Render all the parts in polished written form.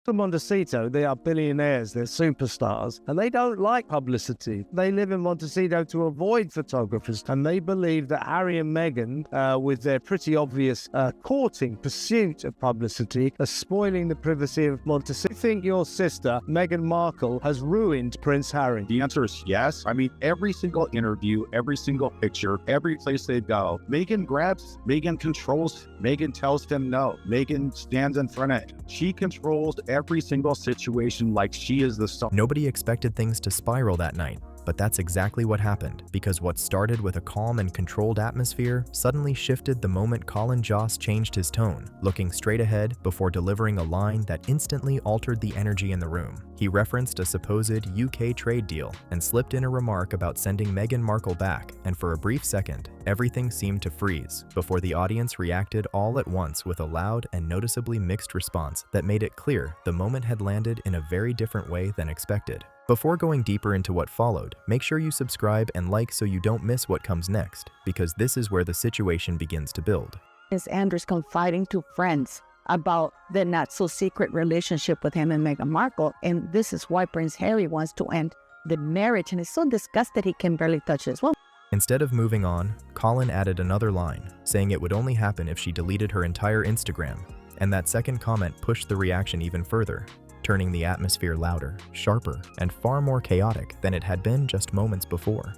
To Montecito, they are billionaires, they're superstars, and they don't like publicity. They live in Montecito to avoid photographers, and they believe that Harry and Meghan, with their pretty obvious courting pursuit of publicity, are spoiling the privacy of Montecito. Do you think your sister, Meghan Markle, has ruined Prince Harry? The answer is yes. I mean, every single interview, every single picture, every place they go, Meghan grabs, Meghan controls, Meghan tells him no, Meghan stands in front of it. She controls every single situation like she is the star. Nobody expected things to spiral that night, but that's exactly what happened, because what started with a calm and controlled atmosphere suddenly shifted the moment Colin Jost changed his tone, looking straight ahead before delivering a line that instantly altered the energy in the room. He referenced a supposed UK trade deal and slipped in a remark about sending Meghan Markle back, and for a brief second, everything seemed to freeze before the audience reacted all at once with a loud and noticeably mixed response that made it clear the moment had landed in a very different way than expected. Before going deeper into what followed, make sure you subscribe and like so you don't miss what comes next, because this is where the situation begins to build. Is Andrew's confiding to friends about the not-so-secret relationship with him and Meghan Markle, and this is why Prince Harry wants to end the marriage and is so disgusted he can barely touch his woman. Instead of moving on, Colin added another line, saying it would only happen if she deleted her entire Instagram, and that second comment pushed the reaction even further, turning the atmosphere louder, sharper, and far more chaotic than it had been just moments before.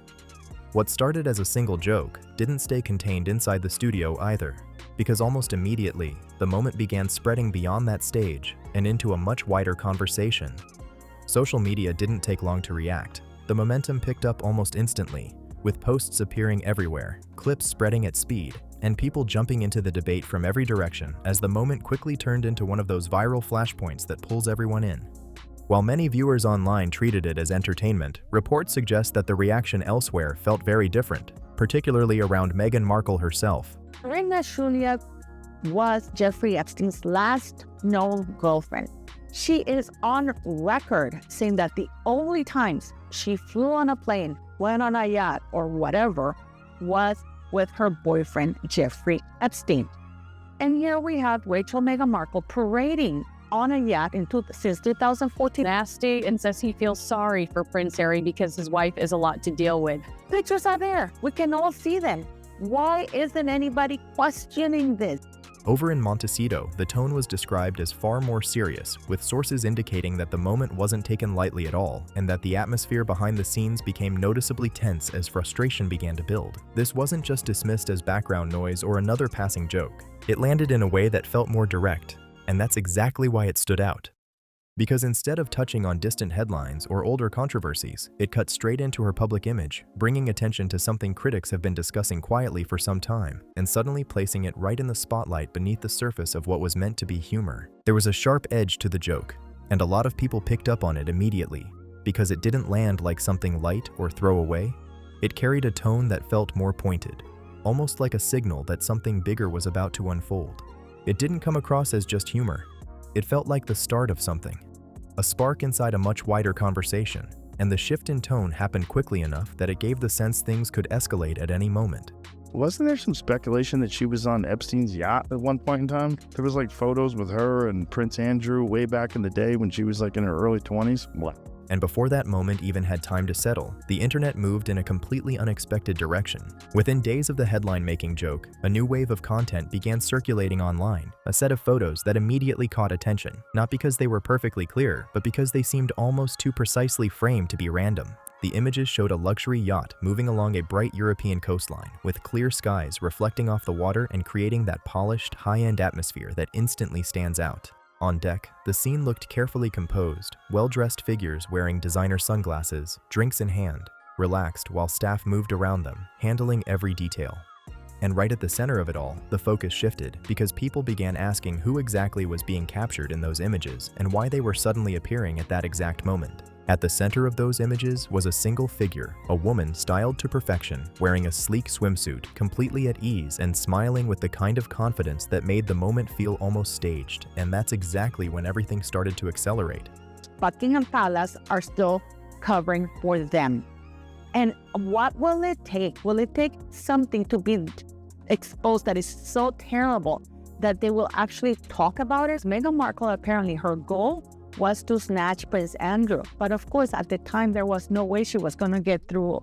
What started as a single joke didn't stay contained inside the studio either, because almost immediately, the moment began spreading beyond that stage and into a much wider conversation. Social media didn't take long to react. The momentum picked up almost instantly, with posts appearing everywhere, clips spreading at speed, and people jumping into the debate from every direction as the moment quickly turned into one of those viral flashpoints that pulls everyone in. While many viewers online treated it as entertainment, reports suggest that the reaction elsewhere felt very different, particularly around Meghan Markle herself. Reina Julia was Jeffrey Epstein's last known girlfriend. She is on record saying that the only times she flew on a plane, went on a yacht, or whatever was with her boyfriend, Jeffrey Epstein. And here we have Rachel Meghan Markle parading on a yacht since 2014. Nasty, and says he feels sorry for Prince Harry because his wife is a lot to deal with. Pictures are there. We can all see them. Why isn't anybody questioning this? Over in Montecito, the tone was described as far more serious, with sources indicating that the moment wasn't taken lightly at all, and that the atmosphere behind the scenes became noticeably tense as frustration began to build. This wasn't just dismissed as background noise or another passing joke. It landed in a way that felt more direct, and that's exactly why it stood out. Because instead of touching on distant headlines or older controversies, it cut straight into her public image, bringing attention to something critics have been discussing quietly for some time, and suddenly placing it right in the spotlight beneath the surface of what was meant to be humor. There was a sharp edge to the joke, and a lot of people picked up on it immediately, because it didn't land like something light or throwaway. It carried a tone that felt more pointed, almost like a signal that something bigger was about to unfold. It didn't come across as just humor. It felt like the start of something, a spark inside a much wider conversation, and the shift in tone happened quickly enough that it gave the sense things could escalate at any moment. Wasn't there some speculation that she was on Epstein's yacht at one point in time? There was like photos with her and Prince Andrew way back in the day when she was like in her early 20s. What? And before that moment even had time to settle, the internet moved in a completely unexpected direction. Within days of the headline-making joke, a new wave of content began circulating online, a set of photos that immediately caught attention, not because they were perfectly clear, but because they seemed almost too precisely framed to be random. The images showed a luxury yacht moving along a bright European coastline, with clear skies reflecting off the water and creating that polished, high-end atmosphere that instantly stands out. On deck, the scene looked carefully composed, well-dressed figures wearing designer sunglasses, drinks in hand, relaxed while staff moved around them, handling every detail. And right at the center of it all, the focus shifted because people began asking who exactly was being captured in those images and why they were suddenly appearing at that exact moment. At the center of those images was a single figure, a woman styled to perfection, wearing a sleek swimsuit, completely at ease and smiling with the kind of confidence that made the moment feel almost staged, and that's exactly when everything started to accelerate. Buckingham Palace are still covering for them. And what will it take? Will it take something to be exposed that is so terrible that they will actually talk about it? Meghan Markle, apparently her goal was to snatch Prince Andrew. But of course, at the time, there was no way she was going to get through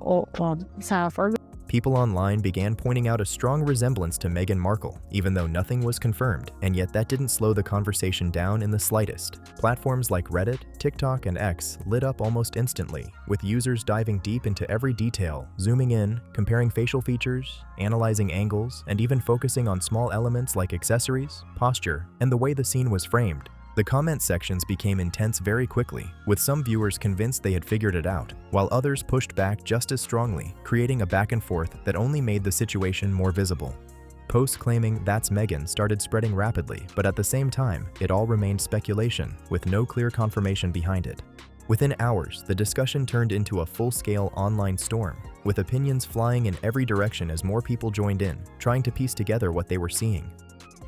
Sarah Ferguson. People online began pointing out a strong resemblance to Meghan Markle, even though nothing was confirmed, and yet that didn't slow the conversation down in the slightest. Platforms like Reddit, TikTok, and X lit up almost instantly, with users diving deep into every detail, zooming in, comparing facial features, analyzing angles, and even focusing on small elements like accessories, posture, and the way the scene was framed. The comment sections became intense very quickly, with some viewers convinced they had figured it out, while others pushed back just as strongly, creating a back and forth that only made the situation more visible. Posts claiming "that's Meghan" started spreading rapidly, but at the same time, it all remained speculation, with no clear confirmation behind it. Within hours, the discussion turned into a full-scale online storm, with opinions flying in every direction as more people joined in, trying to piece together what they were seeing.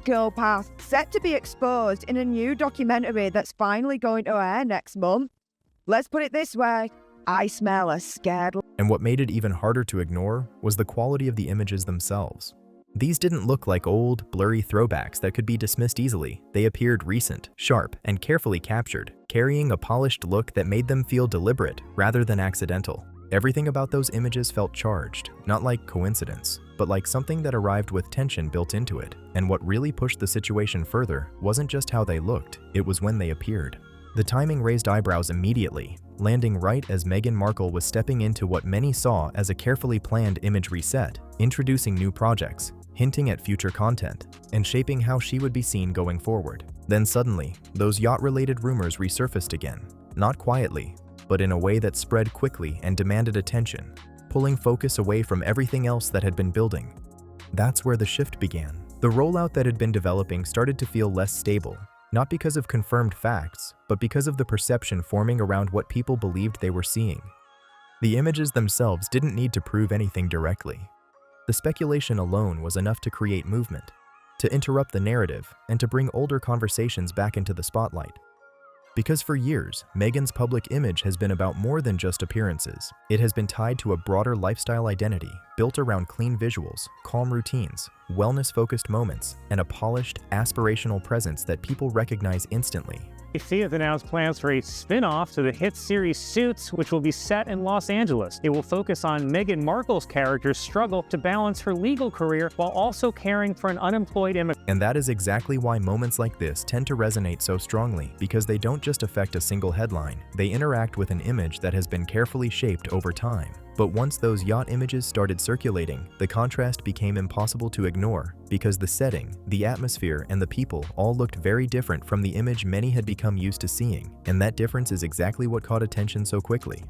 Girl past set to be exposed in a new documentary that's finally going to air next month. Let's put it this way, I smell a scared. And what made it even harder to ignore was the quality of the images themselves. These didn't look like old, blurry throwbacks that could be dismissed easily. They appeared recent, sharp, and carefully captured, carrying a polished look that made them feel deliberate rather than accidental. Everything about those images felt charged, not like coincidence, but like something that arrived with tension built into it. And what really pushed the situation further wasn't just how they looked, it was when they appeared. The timing raised eyebrows immediately, landing right as Meghan Markle was stepping into what many saw as a carefully planned image reset, introducing new projects, hinting at future content, and shaping how she would be seen going forward. Then suddenly, those yacht-related rumors resurfaced again, not quietly, but in a way that spread quickly and demanded attention, pulling focus away from everything else that had been building. That's where the shift began. The rollout that had been developing started to feel less stable, not because of confirmed facts, but because of the perception forming around what people believed they were seeing. The images themselves didn't need to prove anything directly. The speculation alone was enough to create movement, to interrupt the narrative, and to bring older conversations back into the spotlight. Because for years, Meghan's public image has been about more than just appearances. It has been tied to a broader lifestyle identity built around clean visuals, calm routines, wellness-focused moments, and a polished, aspirational presence that people recognize instantly. ABC has announced plans for a spin-off to the hit series Suits, which will be set in Los Angeles. It will focus on Meghan Markle's character's struggle to balance her legal career while also caring for an unemployed immigrant. And that is exactly why moments like this tend to resonate so strongly, because they don't just affect a single headline, they interact with an image that has been carefully shaped over time. But once those yacht images started circulating, the contrast became impossible to ignore, because the setting, the atmosphere, and the people all looked very different from the image many had become used to seeing, and that difference is exactly what caught attention so quickly.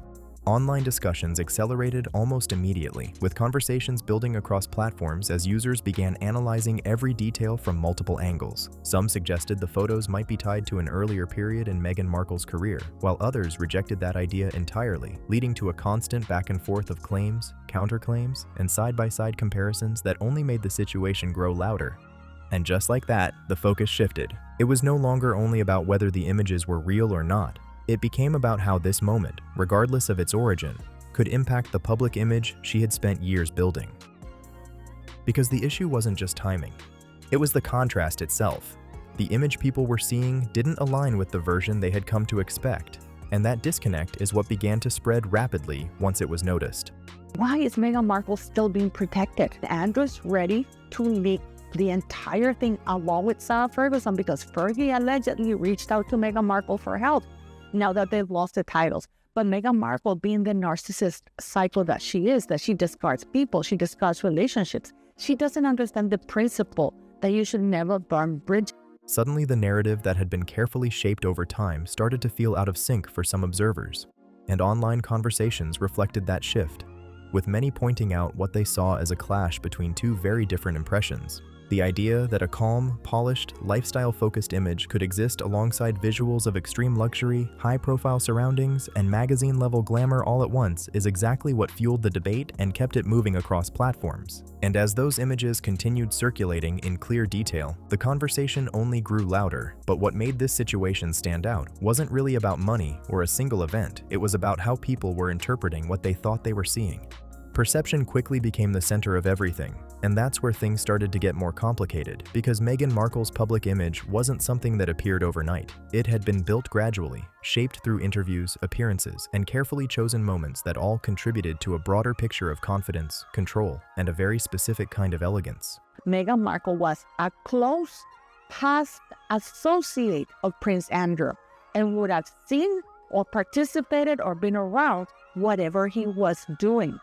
Online discussions accelerated almost immediately, with conversations building across platforms as users began analyzing every detail from multiple angles. Some suggested the photos might be tied to an earlier period in Meghan Markle's career, while others rejected that idea entirely, leading to a constant back and forth of claims, counterclaims, and side-by-side comparisons that only made the situation grow louder. And just like that, the focus shifted. It was no longer only about whether the images were real or not. It became about how this moment, regardless of its origin, could impact the public image she had spent years building. Because the issue wasn't just timing. It was the contrast itself. The image people were seeing didn't align with the version they had come to expect, and that disconnect is what began to spread rapidly once it was noticed. Why is Meghan Markle still being protected? Andrew's ready to leak the entire thing along with Sarah Ferguson because Fergie allegedly reached out to Meghan Markle for help now that they've lost the titles. But Meghan Markle, being the narcissist psycho that she is, that she discards people, she discards relationships, she doesn't understand the principle that you should never burn bridges. Suddenly, the narrative that had been carefully shaped over time started to feel out of sync for some observers, and online conversations reflected that shift, with many pointing out what they saw as a clash between two very different impressions. The idea that a calm, polished, lifestyle-focused image could exist alongside visuals of extreme luxury, high-profile surroundings, and magazine-level glamour all at once is exactly what fueled the debate and kept it moving across platforms. And as those images continued circulating in clear detail, the conversation only grew louder. But what made this situation stand out wasn't really about money or a single event, it was about how people were interpreting what they thought they were seeing. Perception quickly became the center of everything, and that's where things started to get more complicated because Meghan Markle's public image wasn't something that appeared overnight. It had been built gradually, shaped through interviews, appearances, and carefully chosen moments that all contributed to a broader picture of confidence, control, and a very specific kind of elegance. Meghan Markle was a close past associate of Prince Andrew and would have seen or participated or been around whatever he was doing.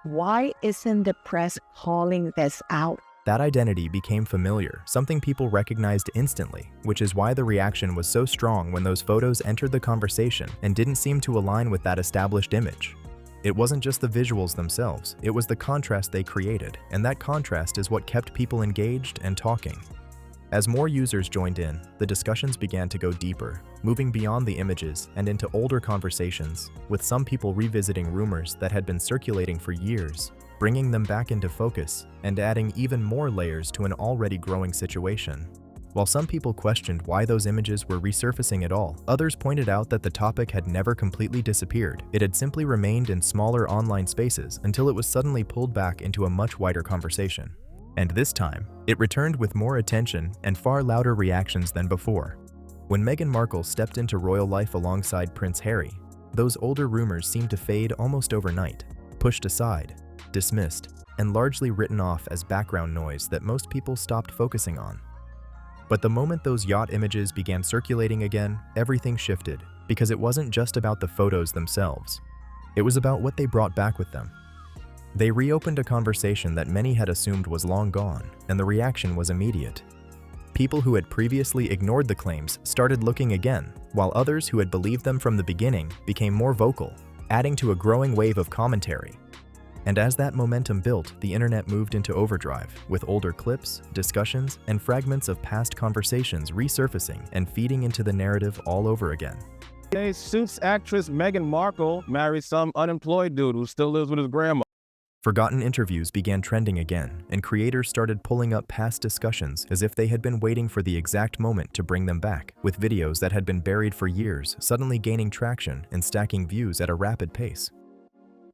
Why isn't the press calling this out? That identity became familiar, something people recognized instantly, which is why the reaction was so strong when those photos entered the conversation and didn't seem to align with that established image. It wasn't just the visuals themselves, it was the contrast they created, and that contrast is what kept people engaged and talking. As more users joined in, the discussions began to go deeper, moving beyond the images and into older conversations, with some people revisiting rumors that had been circulating for years, bringing them back into focus and adding even more layers to an already growing situation. While some people questioned why those images were resurfacing at all, others pointed out that the topic had never completely disappeared. It had simply remained in smaller online spaces until it was suddenly pulled back into a much wider conversation. And this time, it returned with more attention and far louder reactions than before. When Meghan Markle stepped into royal life alongside Prince Harry, those older rumors seemed to fade almost overnight, pushed aside, dismissed, and largely written off as background noise that most people stopped focusing on. But the moment those yacht images began circulating again, everything shifted, because it wasn't just about the photos themselves. It was about what they brought back with them. They reopened a conversation that many had assumed was long gone, and the reaction was immediate. People who had previously ignored the claims started looking again, while others who had believed them from the beginning became more vocal, adding to a growing wave of commentary. And as that momentum built, the internet moved into overdrive, with older clips, discussions, and fragments of past conversations resurfacing and feeding into the narrative all over again. Suits actress Meghan Markle married some unemployed dude who still lives with his grandma. Forgotten interviews began trending again, and creators started pulling up past discussions as if they had been waiting for the exact moment to bring them back, with videos that had been buried for years suddenly gaining traction and stacking views at a rapid pace.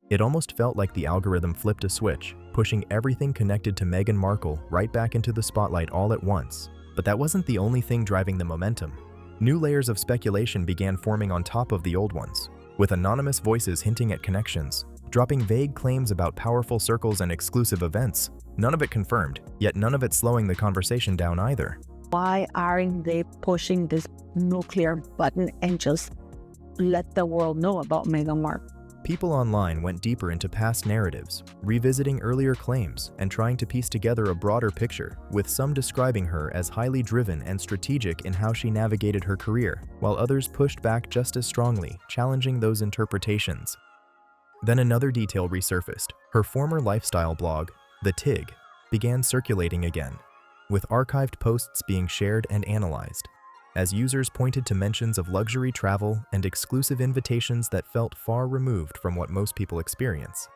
It almost felt like the algorithm flipped a switch, pushing everything connected to Meghan Markle right back into the spotlight all at once. But that wasn't the only thing driving the momentum. New layers of speculation began forming on top of the old ones, with anonymous voices hinting at connections, dropping vague claims about powerful circles and exclusive events. None of it confirmed, yet none of it slowing the conversation down either. Why aren't they pushing this nuclear button and just let the world know about Meghan Markle? People online went deeper into past narratives, revisiting earlier claims and trying to piece together a broader picture, with some describing her as highly driven and strategic in how she navigated her career, while others pushed back just as strongly, challenging those interpretations. Then another detail resurfaced. Her former lifestyle blog, The Tig, began circulating again, with archived posts being shared and analyzed, as users pointed to mentions of luxury travel and exclusive invitations that felt far removed from what most people experience.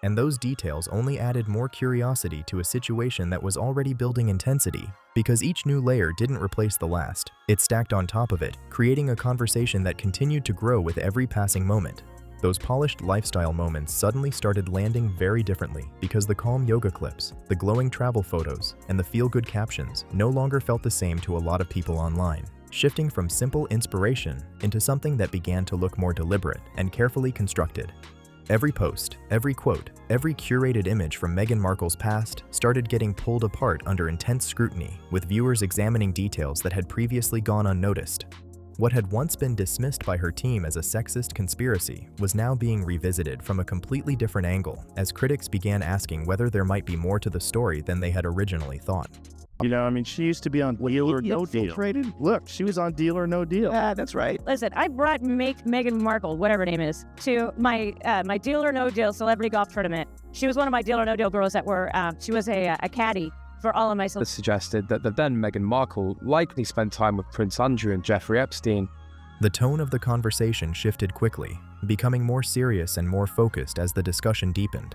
And those details only added more curiosity to a situation that was already building intensity, because each new layer didn't replace the last. It stacked on top of it, creating a conversation that continued to grow with every passing moment. Those polished lifestyle moments suddenly started landing very differently because the calm yoga clips, the glowing travel photos, and the feel-good captions no longer felt the same to a lot of people online, shifting from simple inspiration into something that began to look more deliberate and carefully constructed. Every post, every quote, every curated image from Meghan Markle's past started getting pulled apart under intense scrutiny, with viewers examining details that had previously gone unnoticed. What had once been dismissed by her team as a sexist conspiracy was now being revisited from a completely different angle as critics began asking whether there might be more to the story than they had originally thought. You know, I mean, she used to be on Deal or No Deal. Look, she was on Deal or No Deal. Yeah, that's right. Listen, I brought Meghan Markle, whatever her name is, to my Deal or No Deal celebrity golf tournament. She was one of my Deal or No Deal girls that were, she was a caddy for all of my suggested that the then Meghan Markle likely spent time with Prince Andrew and Jeffrey Epstein. The tone of the conversation shifted quickly, becoming more serious and more focused as the discussion deepened.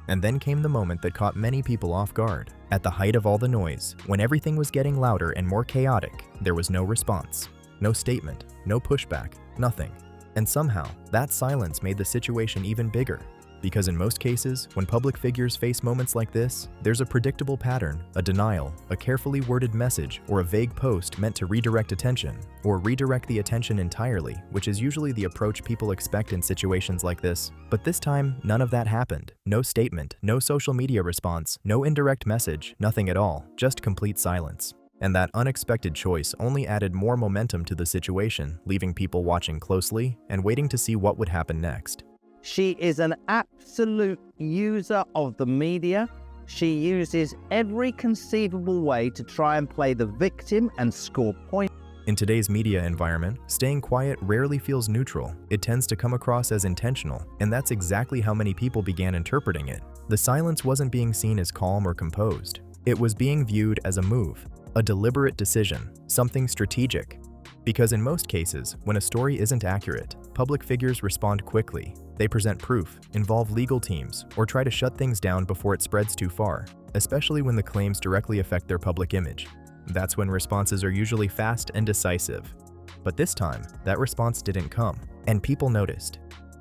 And then came the moment that caught many people off guard. At the height of all the noise, when everything was getting louder and more chaotic, there was no response, no statement, no pushback, nothing. And somehow, that silence made the situation even bigger. Because in most cases, when public figures face moments like this, there's a predictable pattern, a denial, a carefully worded message, or a vague post meant to redirect attention, or redirect the attention entirely, which is usually the approach people expect in situations like this. But this time, none of that happened. No statement, no social media response, no indirect message, nothing at all, just complete silence. And that unexpected choice only added more momentum to the situation, leaving people watching closely and waiting to see what would happen next. She is an absolute user of the media. She uses every conceivable way to try and play the victim and score points. In today's media environment, staying quiet rarely feels neutral. It tends to come across as intentional, and that's exactly how many people began interpreting it. The silence wasn't being seen as calm or composed. It was being viewed as a move, a deliberate decision, something strategic. Because in most cases, when a story isn't accurate, public figures respond quickly. They present proof, involve legal teams, or try to shut things down before it spreads too far, especially when the claims directly affect their public image. That's when responses are usually fast and decisive. But this time, that response didn't come, and people noticed.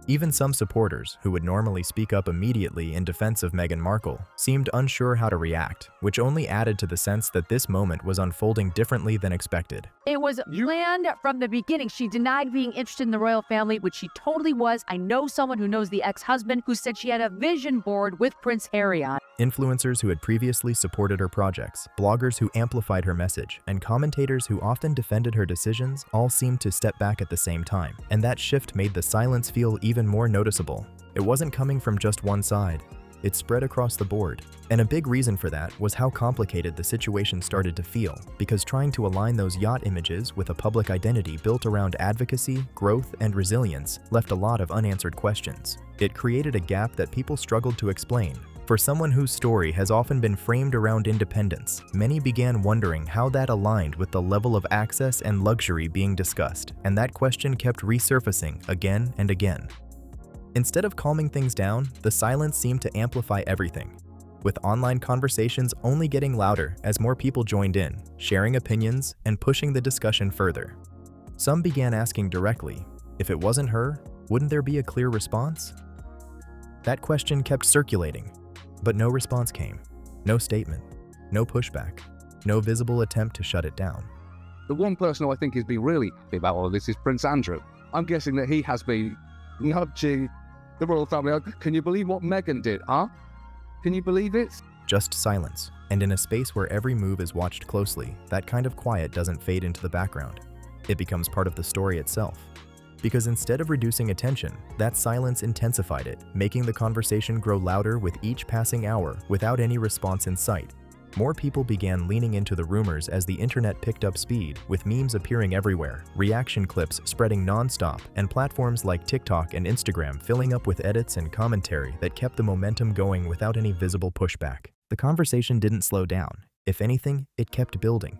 Even some supporters, who would normally speak up immediately in defense of Meghan Markle, seemed unsure how to react, which only added to the sense that this moment was unfolding differently than expected. It was planned from the beginning. She denied being interested in the royal family, which she totally was. I know someone who knows the ex-husband who said she had a vision board with Prince Harry on. Influencers who had previously supported her projects, bloggers who amplified her message, and commentators who often defended her decisions all seemed to step back at the same time. And that shift made the silence feel even more noticeable. It wasn't coming from just one side. It spread across the board. And a big reason for that was how complicated the situation started to feel, because trying to align those yacht images with a public identity built around advocacy, growth, and resilience left a lot of unanswered questions. It created a gap that people struggled to explain. For someone whose story has often been framed around independence, many began wondering how that aligned with the level of access and luxury being discussed, and that question kept resurfacing again and again. Instead of calming things down, the silence seemed to amplify everything, with online conversations only getting louder as more people joined in, sharing opinions and pushing the discussion further. Some began asking directly, if it wasn't her, wouldn't there be a clear response? That question kept circulating, but no response came. No statement, no pushback, no visible attempt to shut it down. The one person who I think has been really happy about all of this is Prince Andrew. I'm guessing that he has been nudging the royal family. Can you believe what Meghan did, huh? Can you believe it? Just silence, and in a space where every move is watched closely, that kind of quiet doesn't fade into the background. It becomes part of the story itself. Because instead of reducing attention, that silence intensified it, making the conversation grow louder with each passing hour without any response in sight. More people began leaning into the rumors as the internet picked up speed, with memes appearing everywhere, reaction clips spreading non-stop, and platforms like TikTok and Instagram filling up with edits and commentary that kept the momentum going without any visible pushback. The conversation didn't slow down. If anything, it kept building.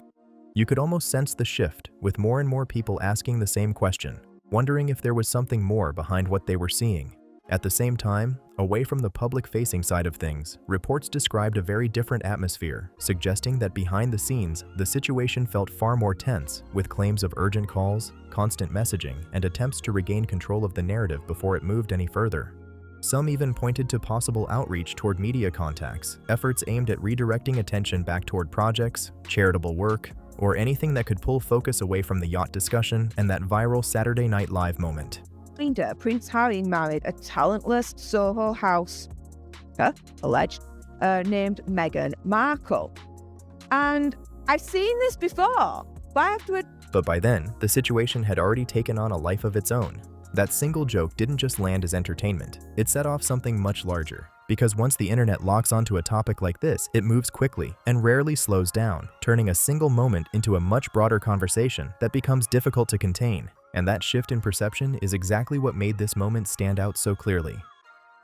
You could almost sense the shift, with more and more people asking the same question, wondering if there was something more behind what they were seeing. At the same time, away from the public-facing side of things, reports described a very different atmosphere, suggesting that behind the scenes, the situation felt far more tense, with claims of urgent calls, constant messaging, and attempts to regain control of the narrative before it moved any further. Some even pointed to possible outreach toward media contacts, efforts aimed at redirecting attention back toward projects, charitable work, or anything that could pull focus away from the yacht discussion and that viral Saturday Night Live moment. Prince Harry married a talentless Soho house, alleged, named Meghan Markle. And I've seen this before, but I have to But by then, the situation had already taken on a life of its own. That single joke didn't just land as entertainment, it set off something much larger. Because once the internet locks onto a topic like this, it moves quickly and rarely slows down, turning a single moment into a much broader conversation that becomes difficult to contain. And that shift in perception is exactly what made this moment stand out so clearly.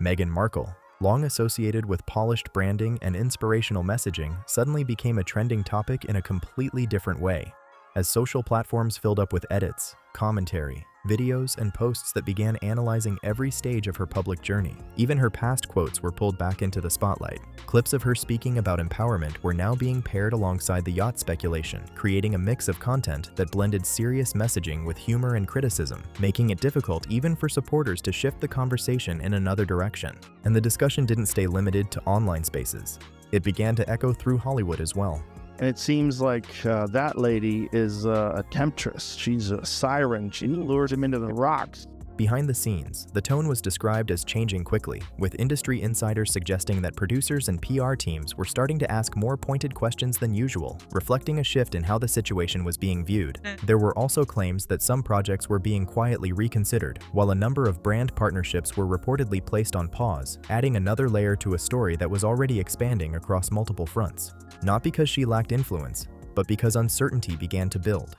Meghan Markle, long associated with polished branding and inspirational messaging, suddenly became a trending topic in a completely different way. As social platforms filled up with edits, commentary, videos, and posts that began analyzing every stage of her public journey. Even her past quotes were pulled back into the spotlight. Clips of her speaking about empowerment were now being paired alongside the yacht speculation, creating a mix of content that blended serious messaging with humor and criticism, making it difficult even for supporters to shift the conversation in another direction. And the discussion didn't stay limited to online spaces. It began to echo through Hollywood as well. And it seems like that lady is a temptress. She's a siren. She lures him into the rocks. Behind the scenes, the tone was described as changing quickly, with industry insiders suggesting that producers and PR teams were starting to ask more pointed questions than usual, reflecting a shift in how the situation was being viewed. There were also claims that some projects were being quietly reconsidered, while a number of brand partnerships were reportedly placed on pause, adding another layer to a story that was already expanding across multiple fronts. Not because she lacked influence, but because uncertainty began to build.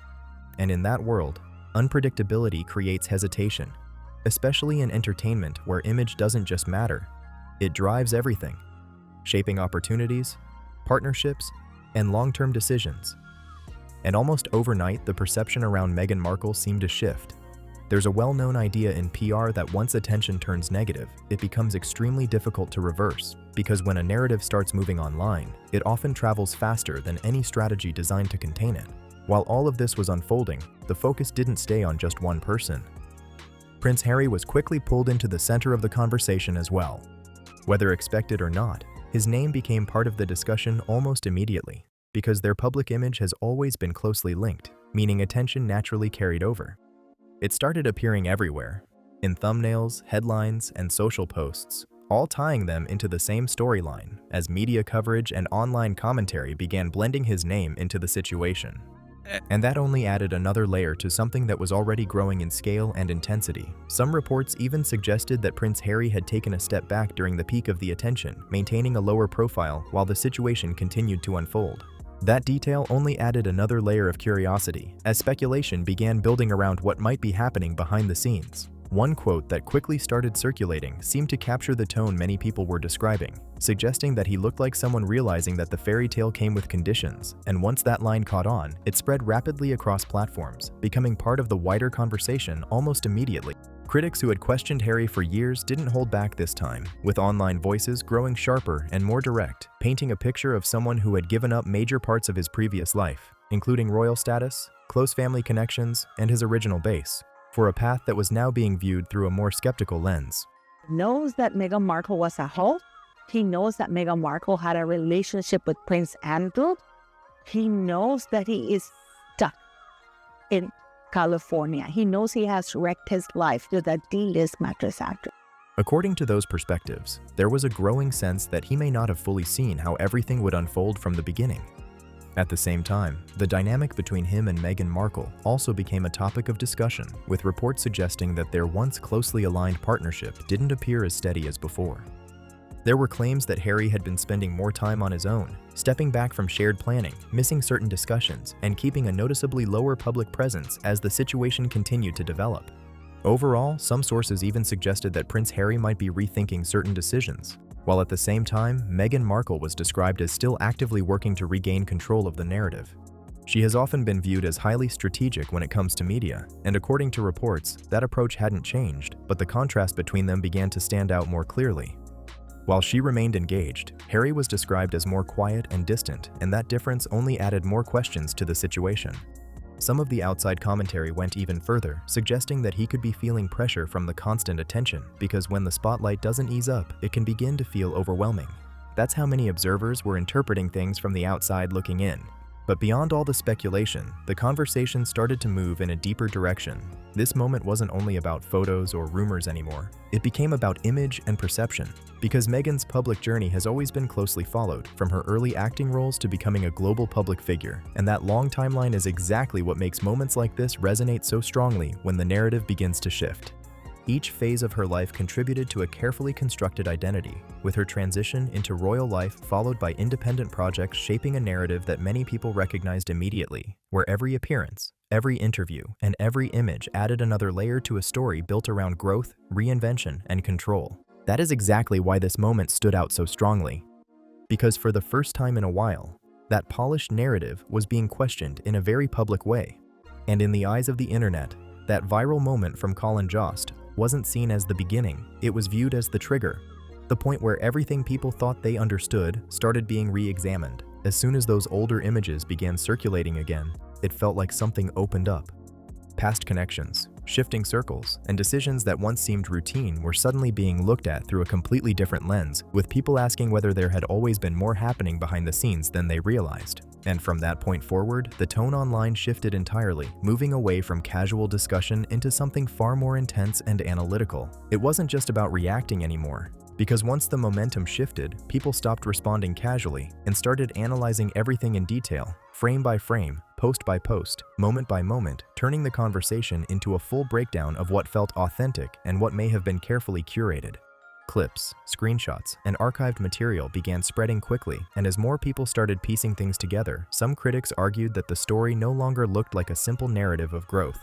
And in that world, unpredictability creates hesitation. Especially in entertainment where image doesn't just matter, it drives everything, shaping opportunities, partnerships, and long-term decisions. And almost overnight, the perception around Meghan Markle seemed to shift. There's a well-known idea in PR that once attention turns negative, it becomes extremely difficult to reverse, because when a narrative starts moving online, it often travels faster than any strategy designed to contain it. While all of this was unfolding, the focus didn't stay on just one person. Prince Harry was quickly pulled into the center of the conversation as well. Whether expected or not, his name became part of the discussion almost immediately, because their public image has always been closely linked, meaning attention naturally carried over. It started appearing everywhere, in thumbnails, headlines, and social posts, all tying them into the same storyline as media coverage and online commentary began blending his name into the situation. And that only added another layer to something that was already growing in scale and intensity. Some reports even suggested that Prince Harry had taken a step back during the peak of the attention, maintaining a lower profile while the situation continued to unfold. That detail only added another layer of curiosity, as speculation began building around what might be happening behind the scenes. One quote that quickly started circulating seemed to capture the tone many people were describing, suggesting that he looked like someone realizing that the fairy tale came with conditions, and once that line caught on, it spread rapidly across platforms, becoming part of the wider conversation almost immediately. Critics who had questioned Harry for years didn't hold back this time, with online voices growing sharper and more direct, painting a picture of someone who had given up major parts of his previous life, including royal status, close family connections, and his original base, for a path that was now being viewed through a more skeptical lens. Knows that Meghan Markle was a hoe. He knows that Meghan Markle had a relationship with Prince Andrew. He knows that he is stuck in California. He knows he has wrecked his life with a D-list mattress actor. According to those perspectives, there was a growing sense that he may not have fully seen how everything would unfold from the beginning. At the same time, the dynamic between him and Meghan Markle also became a topic of discussion, with reports suggesting that their once closely aligned partnership didn't appear as steady as before. There were claims that Harry had been spending more time on his own, stepping back from shared planning, missing certain discussions, and keeping a noticeably lower public presence as the situation continued to develop. Overall, some sources even suggested that Prince Harry might be rethinking certain decisions, while at the same time, Meghan Markle was described as still actively working to regain control of the narrative. She has often been viewed as highly strategic when it comes to media, and according to reports, that approach hadn't changed, but the contrast between them began to stand out more clearly. While she remained engaged, Harry was described as more quiet and distant, and that difference only added more questions to the situation. Some of the outside commentary went even further, suggesting that he could be feeling pressure from the constant attention, because when the spotlight doesn't ease up, it can begin to feel overwhelming. That's how many observers were interpreting things from the outside looking in. But beyond all the speculation, the conversation started to move in a deeper direction. This moment wasn't only about photos or rumors anymore. It became about image and perception, because Meghan's public journey has always been closely followed, from her early acting roles to becoming a global public figure. And that long timeline is exactly what makes moments like this resonate so strongly when the narrative begins to shift. Each phase of her life contributed to a carefully constructed identity, with her transition into royal life followed by independent projects shaping a narrative that many people recognized immediately, where every appearance, every interview, and every image added another layer to a story built around growth, reinvention, and control. That is exactly why this moment stood out so strongly. Because for the first time in a while, that polished narrative was being questioned in a very public way. And in the eyes of the internet, that viral moment from Colin Jost wasn't seen as the beginning, it was viewed as the trigger. The point where everything people thought they understood started being re-examined. As soon as those older images began circulating again, it felt like something opened up. Past connections, shifting circles, and decisions that once seemed routine were suddenly being looked at through a completely different lens, with people asking whether there had always been more happening behind the scenes than they realized. And from that point forward, the tone online shifted entirely, moving away from casual discussion into something far more intense and analytical. It wasn't just about reacting anymore, because once the momentum shifted, people stopped responding casually and started analyzing everything in detail, frame by frame, post by post, moment by moment, turning the conversation into a full breakdown of what felt authentic and what may have been carefully curated. Clips, screenshots, and archived material began spreading quickly, and as more people started piecing things together, some critics argued that the story no longer looked like a simple narrative of growth.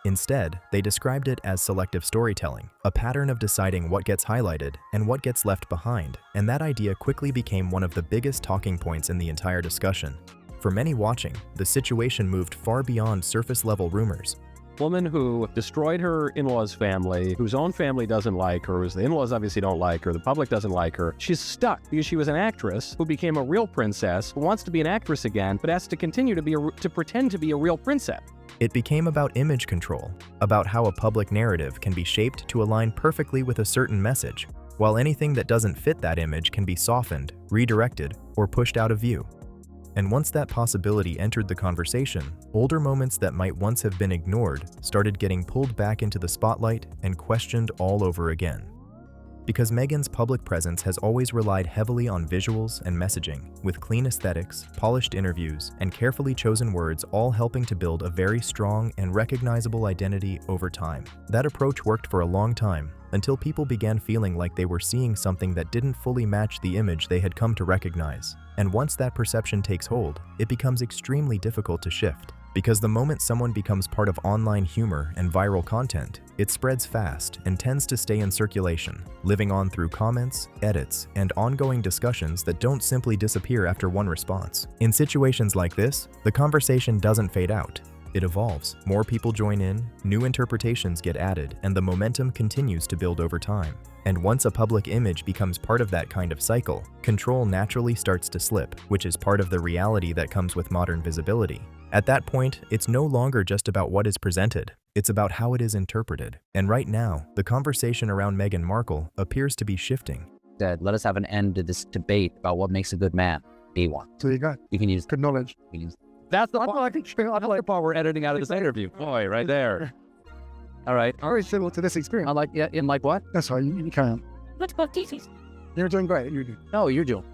Instead, they described it as selective storytelling, a pattern of deciding what gets highlighted and what gets left behind, and that idea quickly became one of the biggest talking points in the entire discussion. For many watching, the situation moved far beyond surface-level rumors. Woman who destroyed her in-laws' family, whose own family doesn't like her, whose the in-laws obviously don't like her, the public doesn't like her. She's stuck because she was an actress who became a real princess, who wants to be an actress again, but has to continue to pretend to be a real princess. It became about image control, about how a public narrative can be shaped to align perfectly with a certain message, while anything that doesn't fit that image can be softened, redirected, or pushed out of view. And once that possibility entered the conversation, older moments that might once have been ignored started getting pulled back into the spotlight and questioned all over again. Because Meghan's public presence has always relied heavily on visuals and messaging, with clean aesthetics, polished interviews, and carefully chosen words all helping to build a very strong and recognizable identity over time. That approach worked for a long time, until people began feeling like they were seeing something that didn't fully match the image they had come to recognize. And once that perception takes hold, it becomes extremely difficult to shift. Because the moment someone becomes part of online humor and viral content, it spreads fast and tends to stay in circulation, living on through comments, edits, and ongoing discussions that don't simply disappear after one response. In situations like this, the conversation doesn't fade out. It evolves, more people join in, new interpretations get added, and the momentum continues to build over time. And once a public image becomes part of that kind of cycle, control naturally starts to slip, which is part of the reality that comes with modern visibility. At that point, it's no longer just about what is presented, it's about how it is interpreted. And right now, the conversation around Meghan Markle appears to be shifting. Let us have an end to this debate about what makes a good man. D1. So you go. You can use Good knowledge. you can use That's the part we're editing out of this interview. Boy, right there. All right. Very similar to this experience. I like, yeah, in like what? That's right. You carry on. Let's go, TCs. You're doing great. You're doing. No, you're doing.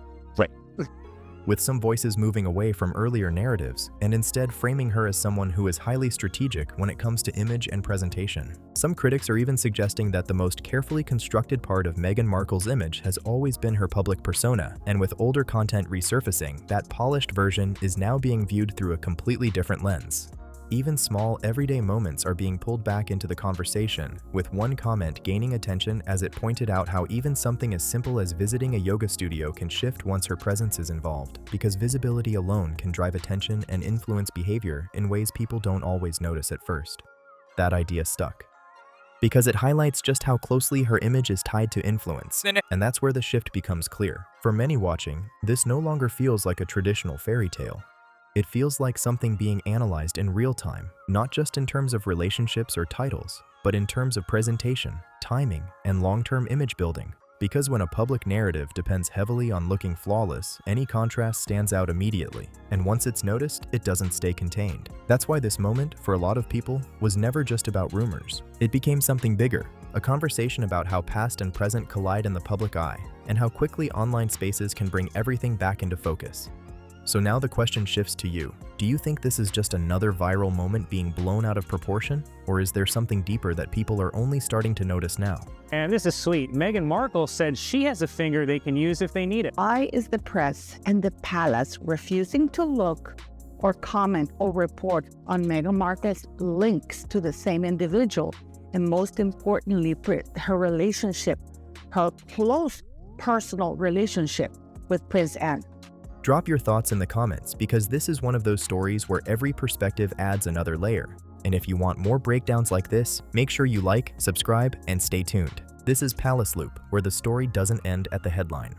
With some voices moving away from earlier narratives and instead framing her as someone who is highly strategic when it comes to image and presentation. Some critics are even suggesting that the most carefully constructed part of Meghan Markle's image has always been her public persona, and with older content resurfacing, that polished version is now being viewed through a completely different lens. Even small, everyday moments are being pulled back into the conversation, with one comment gaining attention as it pointed out how even something as simple as visiting a yoga studio can shift once her presence is involved, because visibility alone can drive attention and influence behavior in ways people don't always notice at first. That idea stuck. Because it highlights just how closely her image is tied to influence, and that's where the shift becomes clear. For many watching, this no longer feels like a traditional fairy tale. It feels like something being analyzed in real time, not just in terms of relationships or titles, but in terms of presentation, timing, and long-term image building. Because when a public narrative depends heavily on looking flawless, any contrast stands out immediately, and once it's noticed, it doesn't stay contained. That's why this moment, for a lot of people, was never just about rumors. It became something bigger, a conversation about how past and present collide in the public eye, and how quickly online spaces can bring everything back into focus. So now the question shifts to you. Do you think this is just another viral moment being blown out of proportion? Or is there something deeper that people are only starting to notice now? And this is sweet. Meghan Markle said she has a finger they can use if they need it. Why is the press and the palace refusing to look or comment or report on Meghan Markle's links to the same individual? And most importantly, her relationship, her close personal relationship with Prince Andrew. Drop your thoughts in the comments, because this is one of those stories where every perspective adds another layer. And if you want more breakdowns like this, make sure you like, subscribe, and stay tuned. This is Palace Loop, where the story doesn't end at the headline.